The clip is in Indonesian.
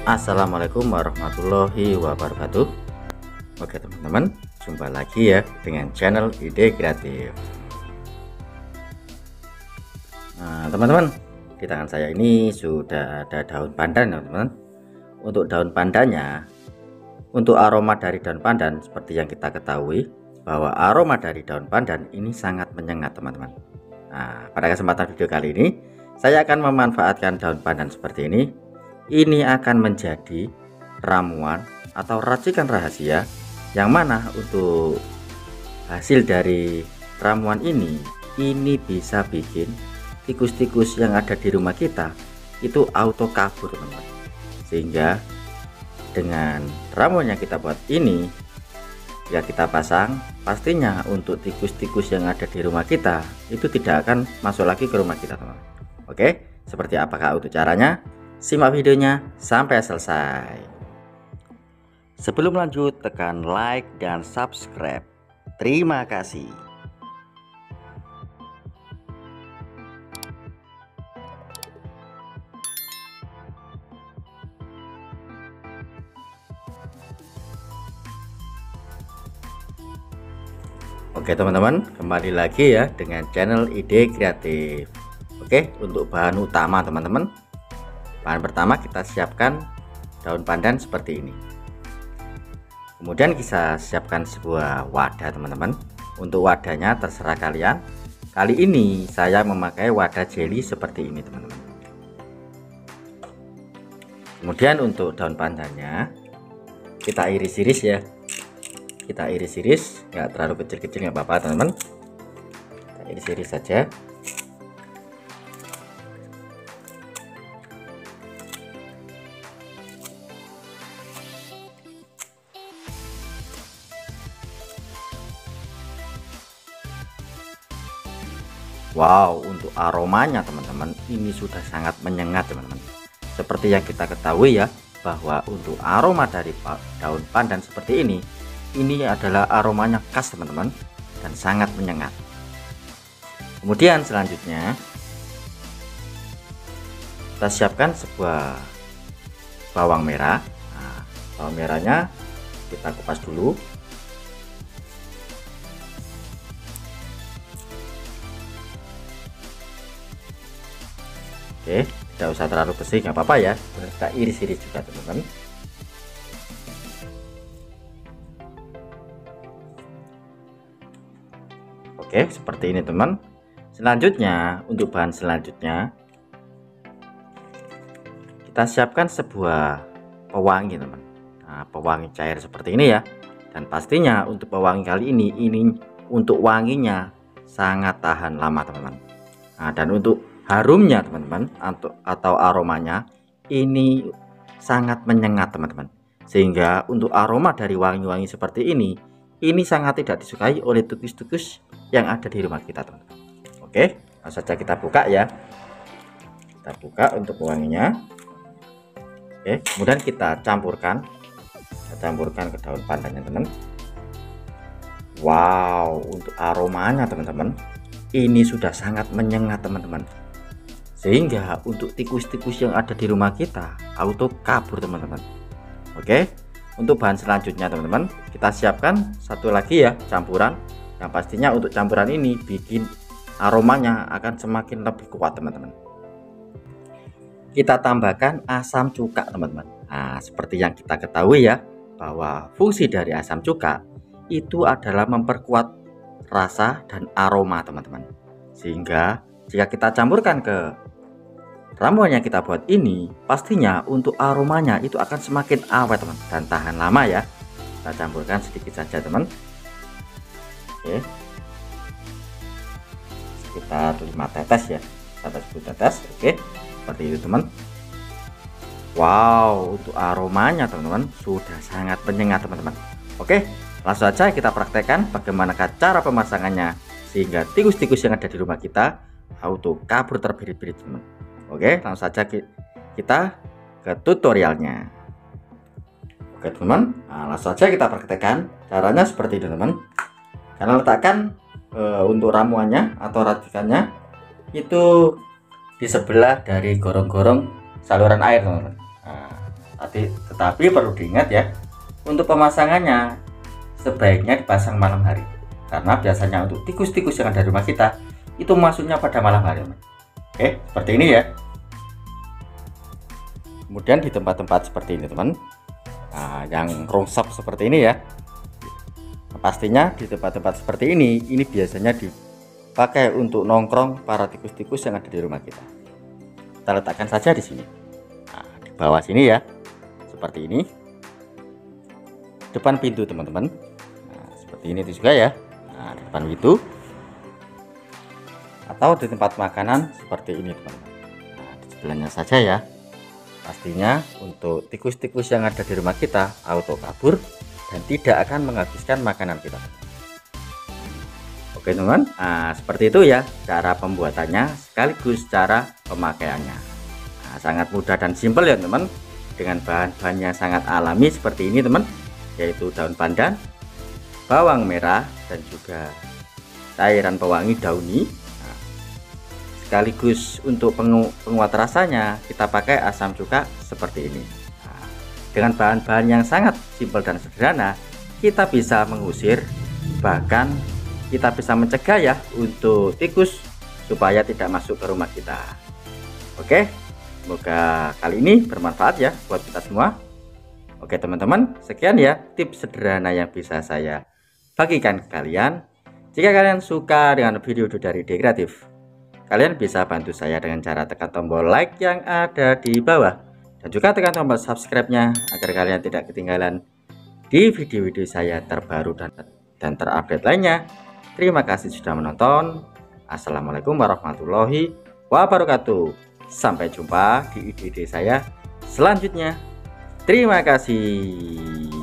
Assalamualaikum warahmatullahi wabarakatuh. Oke teman-teman, jumpa lagi ya dengan channel Ide Kreatif. Nah teman-teman, di tangan saya ini sudah ada daun pandan ya teman-teman. Untuk daun pandannya, untuk aroma dari daun pandan seperti yang kita ketahui bahwa aroma dari daun pandan ini sangat menyengat teman-teman. Nah pada kesempatan video kali ini saya akan memanfaatkan daun pandan seperti ini. Ini akan menjadi ramuan atau racikan rahasia yang mana untuk hasil dari ramuan ini bisa bikin tikus-tikus yang ada di rumah kita itu auto kabur teman-teman. Sehingga dengan ramuan yang kita buat ini ya kita pasang, pastinya untuk tikus-tikus yang ada di rumah kita itu tidak akan masuk lagi ke rumah kita teman-teman. Oke, seperti apakah untuk caranya? Simak videonya sampai selesai. Sebelum lanjut, tekan like dan subscribe. Terima kasih. Oke teman-teman, kembali lagi ya dengan channel Ide Kreatif. Oke, untuk bahan utama teman-teman, bahan pertama kita siapkan daun pandan seperti ini. Kemudian kita siapkan sebuah wadah teman-teman. Untuk wadahnya terserah kalian. Kali ini saya memakai wadah jeli seperti ini teman-teman. Kemudian untuk daun pandannya kita iris-iris ya. Kita iris-iris, nggak terlalu kecil-kecil nggak apa-apa teman-teman. Kita iris-iris saja. Wow, untuk aromanya teman-teman ini sudah sangat menyengat teman-teman. Seperti yang kita ketahui ya, bahwa untuk aroma dari daun pandan seperti ini adalah aromanya khas teman-teman dan sangat menyengat. Kemudian selanjutnya kita siapkan sebuah bawang merah. Nah, bawang merahnya kita kupas dulu. Oke, tidak usah terlalu bersih, nggak apa-apa ya. Kita iris-iris juga teman-teman. Oke, seperti ini teman. Selanjutnya, untuk bahan selanjutnya kita siapkan sebuah pewangi teman. Nah, pewangi cair seperti ini ya. Dan pastinya untuk pewangi kali ini untuk wanginya sangat tahan lama teman-teman. Nah, dan untuk harumnya teman-teman atau aromanya ini sangat menyengat teman-teman, sehingga untuk aroma dari wangi-wangi seperti ini sangat tidak disukai oleh tikus-tikus yang ada di rumah kita teman-teman. Oke, langsung saja kita buka ya. Kita buka untuk wanginya. Oke, kemudian kita campurkan ke daun pandannya teman. Wow, untuk aromanya teman-teman ini sudah sangat menyengat teman-teman, sehingga untuk tikus-tikus yang ada di rumah kita auto kabur teman-teman. Oke, untuk bahan selanjutnya teman-teman kita siapkan satu lagi ya campuran, yang pastinya untuk campuran ini bikin aromanya akan semakin lebih kuat teman-teman. Kita tambahkan asam cuka teman-teman. Nah, seperti yang kita ketahui ya, bahwa fungsi dari asam cuka itu adalah memperkuat rasa dan aroma teman-teman, sehingga jika kita campurkan ke ramuan yang kita buat ini, pastinya untuk aromanya itu akan semakin awet teman dan tahan lama ya. Kita campurkan sedikit saja teman. Oke, sekitar 5 tetes ya, 10 tetes. Oke, seperti itu teman. Wow, untuk aromanya teman-teman sudah sangat menyengat teman-teman. Oke, langsung saja kita praktekkan bagaimana cara pemasangannya sehingga tikus-tikus yang ada di rumah kita auto kabur terbirit-birit teman. Oke, langsung saja kita ke tutorialnya. Oke teman, nah, langsung saja kita praktekkan caranya seperti ini teman. Karena letakkan untuk ramuannya atau racikannya itu di sebelah dari gorong-gorong saluran air teman-teman. Nah, Tetapi perlu diingat ya, untuk pemasangannya sebaiknya dipasang malam hari, karena biasanya untuk tikus-tikus yang ada di rumah kita itu masuknya pada malam hari. Oke, seperti ini ya. Kemudian di tempat-tempat seperti ini teman, yang rongsap seperti ini ya, pastinya di tempat-tempat seperti ini biasanya dipakai untuk nongkrong para tikus-tikus yang ada di rumah kita. Kita letakkan saja di sini, di bawah sini ya, seperti ini, depan pintu teman-teman. Seperti ini juga ya, di depan pintu atau di tempat makanan seperti ini teman-teman. Di sebelahnya saja ya. Pastinya untuk tikus-tikus yang ada di rumah kita auto kabur dan tidak akan menghabiskan makanan kita. Oke teman-teman, seperti itu ya cara pembuatannya sekaligus cara pemakaiannya. Sangat mudah dan simpel ya teman, dengan bahan-bahannya sangat alami seperti ini teman, yaitu daun pandan, bawang merah, dan juga cairan pewangi dauni. Sekaligus untuk penguat rasanya kita pakai asam cuka seperti ini. Dengan bahan-bahan yang sangat simpel dan sederhana, kita bisa mengusir, bahkan kita bisa mencegah ya untuk tikus supaya tidak masuk ke rumah kita. Oke, semoga kali ini bermanfaat ya buat kita semua. Oke teman-teman, sekian ya tips sederhana yang bisa saya bagikan ke kalian. Jika kalian suka dengan video dari Ide Kreatif, kalian bisa bantu saya dengan cara tekan tombol like yang ada di bawah, dan juga tekan tombol subscribe-nya agar kalian tidak ketinggalan di video-video saya terbaru dan terupdate lainnya. Terima kasih sudah menonton. Assalamualaikum warahmatullahi wabarakatuh. Sampai jumpa di ide-ide saya selanjutnya. Terima kasih.